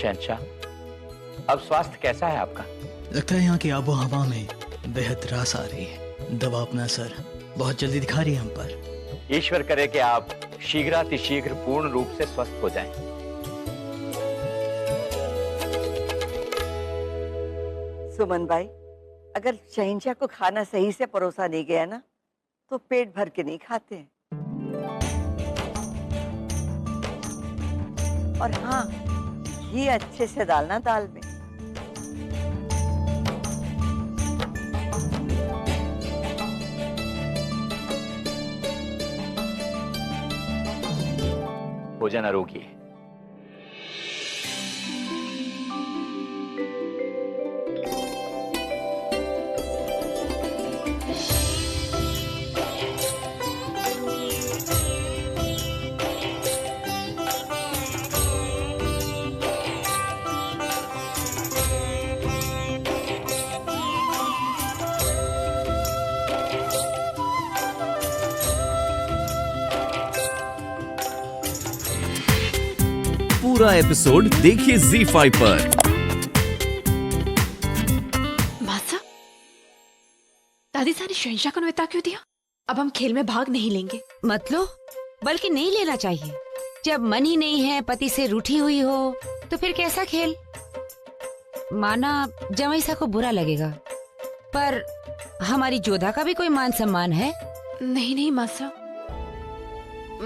शहंशाह, अब स्वास्थ्य कैसा है आपका? लगता है यहाँ की आबो हवा में बेहद रास आ रही है। दवा अपना असर बहुत जल्दी दिखा रही है हम पर। ईश्वर करे कि आप शीघ्रातिशीघ्र पूर्ण रूप से स्वस्थ हो जाएं। सुमन भाई, अगर शहंशाह को खाना सही से परोसा नहीं गया ना तो पेट भर के नहीं खाते हैं। और हाँ, घी अच्छे से डालना दाल में। भोजन आरोग्य है। पूरा एपिसोड देखिए ZEE5 पर। मासा, दादी ने शहंशाह को न्योता क्यों दिया? अब हम खेल में भाग नहीं लेंगे। मतलब बल्कि नहीं लेना चाहिए। जब मन ही नहीं है, पति से रूठी हुई हो, तो फिर कैसा खेल? माना जमाईसा को बुरा लगेगा, पर हमारी जोधा का भी कोई मान सम्मान है। नहीं नहीं मासा,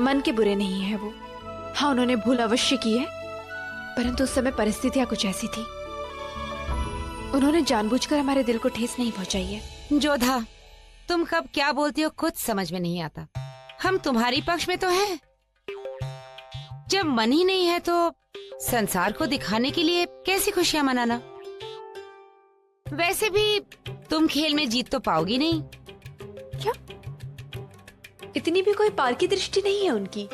मन के बुरे नहीं है वो। हाँ, उन्होंने भूल अवश्य की है, परंतु उस समय परिस्थितियां कुछ ऐसी थी। उन्होंने जानबूझकर हमारे दिल को ठेस नहीं पहुंचाई है। जोधा, तुम कब क्या बोलती हो खुद समझ में नहीं आता। हम तुम्हारी पक्ष में तो हैं। जब मन ही नहीं है तो संसार को दिखाने के लिए कैसी खुशियां मनाना? वैसे भी तुम खेल में जीत तो पाओगी नहीं। क्या इतनी भी कोई पार की दृष्टि नहीं है उनकी?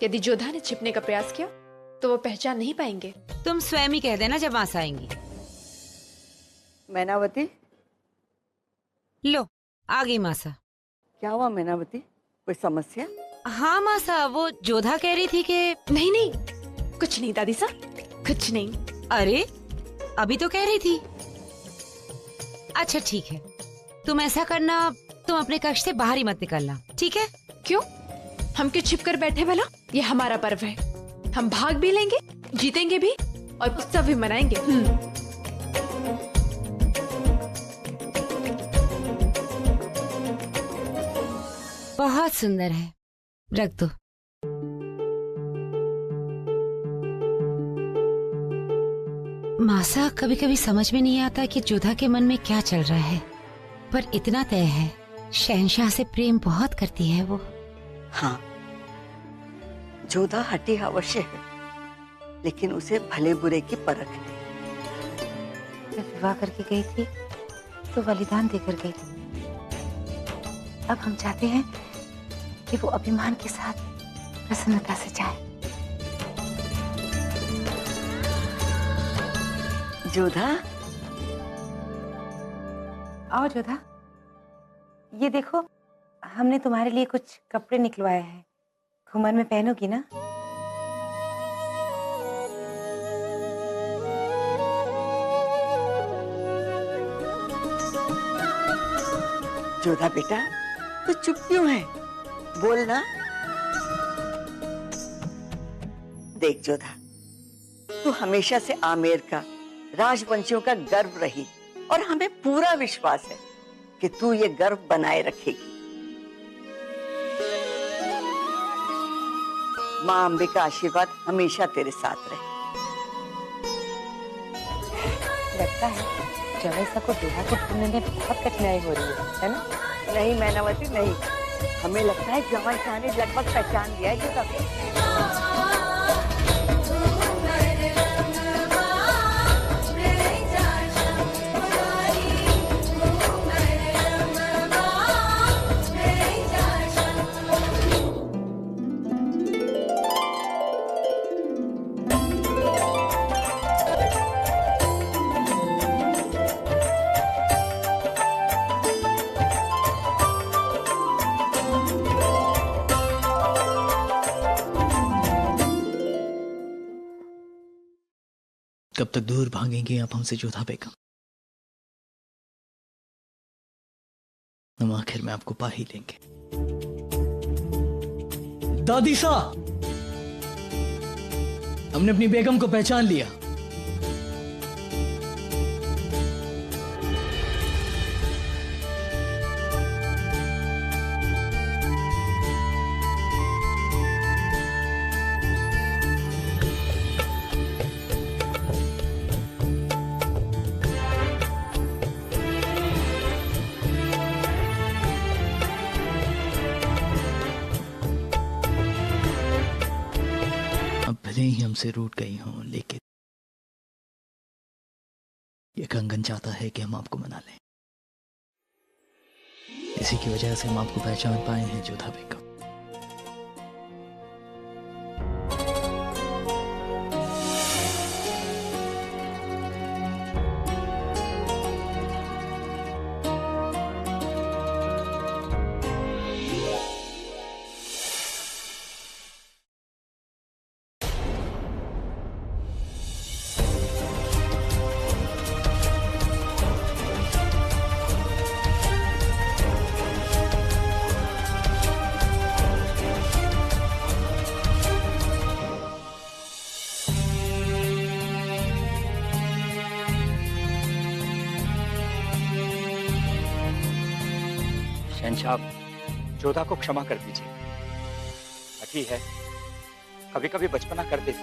यदि जोधा ने छिपने का प्रयास किया तो वो पहचान नहीं पाएंगे। तुम स्वयं ही कह देना जब मासा आएंगी। मैनावती, लो आ गई मासा। क्या हुआ मैनावती, कोई समस्या? हाँ मासा, वो जोधा कह रही थी कि नहीं नहीं, कुछ नहीं दादी साहब, कुछ नहीं। अरे अभी तो कह रही थी। अच्छा ठीक है, तुम ऐसा करना, तुम अपने कक्ष से बाहर ही मत निकलना, ठीक है? क्यों? हम क्यों छिप कर बैठे भला? ये हमारा पर्व है। हम भाग भी लेंगे, जीतेंगे भी और उत्सव भी मनाएंगे। बहुत सुंदर है, रख दो। मासा, कभी कभी समझ में नहीं आता कि जोधा के मन में क्या चल रहा है, पर इतना तय है, शहंशाह से प्रेम बहुत करती है वो। हाँ, जोधा हठी अवश्य है, लेकिन उसे भले बुरे की परख नहीं। जब विवाह करके गई थी तो बलिदान देकर गई थी। अब हम चाहते हैं कि वो अभिमान के साथ प्रसन्नता से जाए। जोधा, आओ जोधा, ये देखो, हमने तुम्हारे लिए कुछ कपड़े निकलवाए हैं। घुमर में पहनोगी ना? जोधा बेटा, तू चुप क्यों है? बोलना। देख जोधा, तू हमेशा से आमेर का, राजवंशियों का गर्व रही और हमें पूरा विश्वास है कि तू ये गर्व बनाए रखेगी। माँ अम्बे का आशीर्वाद हमेशा तेरे साथ रहे। लगता है जमाईसा को जोधा को ढूंढने में बहुत कठिनाई हो रही है ना? नहीं मैनावती, नहीं, हमें लगता है जमाईसा ने लगभग पहचान लिया है जोधा को। कब तक दूर भागेंगे आप हमसे जोधा बेगम? हम आखिर में आपको पा ही लेंगे। दादी सा, हमने अपनी बेगम को पहचान लिया। भले ही हमसे रूठ गई हों, लेकिन ये कंगन चाहता है कि हम आपको मना लें। इसी की वजह से हम आपको पहचान पाए हैं जोधा बेगम। शहंशाह, जोधा को क्षमा कर दीजिए। अच्छी है, कभी कभी बचपना कर देती।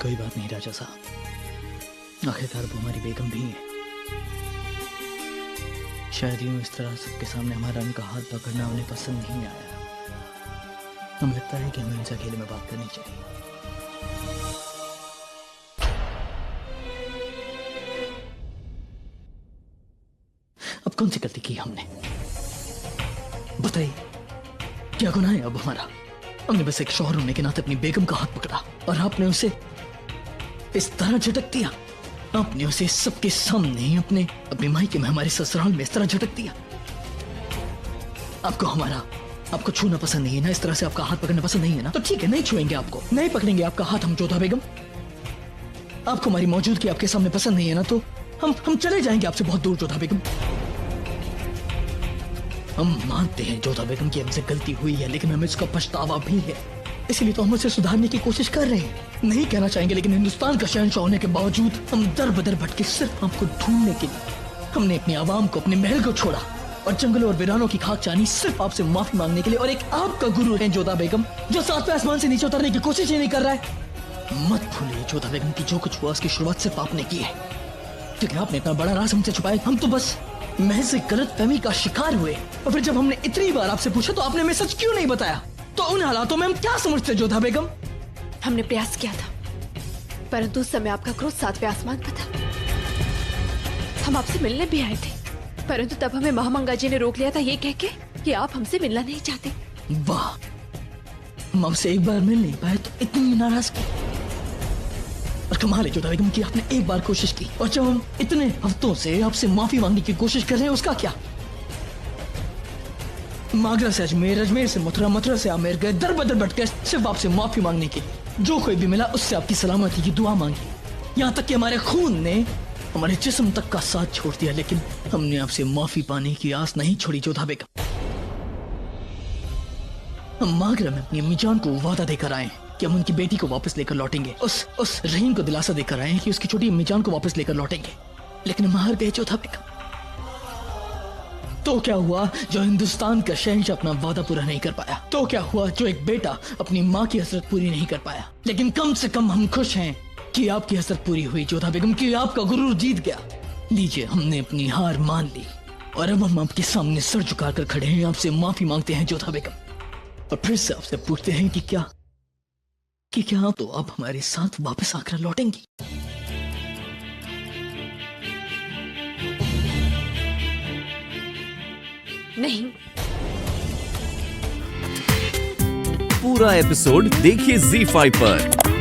कोई बात नहीं राजा साहब, आखिरकार वो हमारी बेगम भी है। शायद यूं इस तरह सबके सामने हमारा उनका हाथ पकड़ना उन्हें पसंद नहीं आया। हमें लगता है कि हमें उनसे अकेले में बात करनी चाहिए। अब कौन सी गलती की हमने, बताइए? क्या गुनाह है अब हमारा? हमने बस एक शौहर होने के नाते अपनी बेगम का हाथ पकड़ा और आपने उसे इस तरह झटक दिया। आपने उसे सबके सामने अपने मायके में, हमारे ससुराल में इस तरह झटक दिया। आपको छूना पसंद नहीं है ना? इस तरह से आपका हाथ पकड़ना पसंद नहीं है ना? तो ठीक है, नहीं छुएंगे आपको, नहीं पकड़ेंगे आपका हाथ हम जोधा बेगम। आपको हमारी मौजूदगी आपके सामने पसंद नहीं है ना? तो हम चले जाएंगे आपसे बहुत दूर जोधा बेगम। हम मानते हैं जोधा बेगम की हमसे गलती हुई है, लेकिन हमें इसका पछतावा भी है। इसलिए तो हम उसे सुधारने की कोशिश कर रहे हैं। नहीं कहना चाहेंगे, लेकिन हिंदुस्तान का शहंशाह होने के बावजूद हम दर बदर भटके सिर्फ आपको ढूंढने के लिए। हमने अपनी आवाम को, अपने महल को छोड़ा और जंगलों और वीरानों की खाक जानी सिर्फ आपसे माफी मांगने के लिए। और एक आपका गुरु है जोधा बेगम, जो सातवें आसमान से नीचे उतरने की कोशिश ही नहीं कर रहा है। मत भूलिए जोधा बेगम की जो कुछ हुआ उसकी शुरुआत सिर्फ आपने की है, क्योंकि आपने इतना बड़ा राज हमसे छुपाया। हम तो बस महज एक गलतफहमी का शिकार हुए, और फिर जब हमने इतनी बार आपसे पूछा तो आपने हमें सच क्यों नहीं बताया? तो उन हालातों में हम क्या समझते जोधा बेगम? हमने प्रयास किया था, परंतु उस समय आपका क्रोध सातवें आसमान पर था। हम आपसे मिलने भी आए थे, परंतु तब हमें महामंगा जी ने रोक लिया था, ये कह के कि आप हमसे मिलना नहीं चाहते। वाह, हम आपसे एक बार मिल नहीं पाए तो इतनी नाराजगी। और कमाल है जोधा बेगम कि आपने एक बार कोशिश की, और जब हम इतने हफ्तों से आपसे माफी मांगने की कोशिश कर रहे हैं, उसका क्या? आगरा से अजमेर, अजमेर से मथुरा, मथुरा से आमेर गए, दर बदर भटके सिर्फ आपसे माफी मांगने के। जो कोई भी मिला उससे आपकी सलामती की दुआ मांगी। यहाँ तक कि हमारे खून ने हमारे जिस्म तक का साथ छोड़ दिया, लेकिन हमने आपसे माफी पाने की आस नहीं छोड़ी जोधा बेगम। हम आगरा में अपनी अम्मी जान को वादा देकर आए कि हम उनकी बेटी को वापस लेकर लौटेंगे। उस रहीम को दिलासा देकर आए कि उसकी छोटी अम्मी जान को वापस लेकर लौटेंगे, लेकिन हम हार गए जोधा बेगम। तो क्या हुआ जो हिंदुस्तान का शहंशाह अपना वादा पूरा नहीं कर पाया? तो क्या हुआ जो एक बेटा अपनी माँ की हसरत पूरी नहीं कर पाया? लेकिन कम से कम हम खुश हैं कि आपकी हसरत पूरी हुई जोधा बेगम, कि आपका गुरूर जीत गया। लीजिए, हमने अपनी हार मान ली और अब हम आपके सामने सर झुकाकर खड़े हैं, आपसे माफी मांगते हैं जोधा बेगम, और फिर से आपसे पूछते हैं कि क्या तो आप हमारे साथ वापस आकर लौटेंगी? नहीं। पूरा एपिसोड देखिए ZEE5 पर।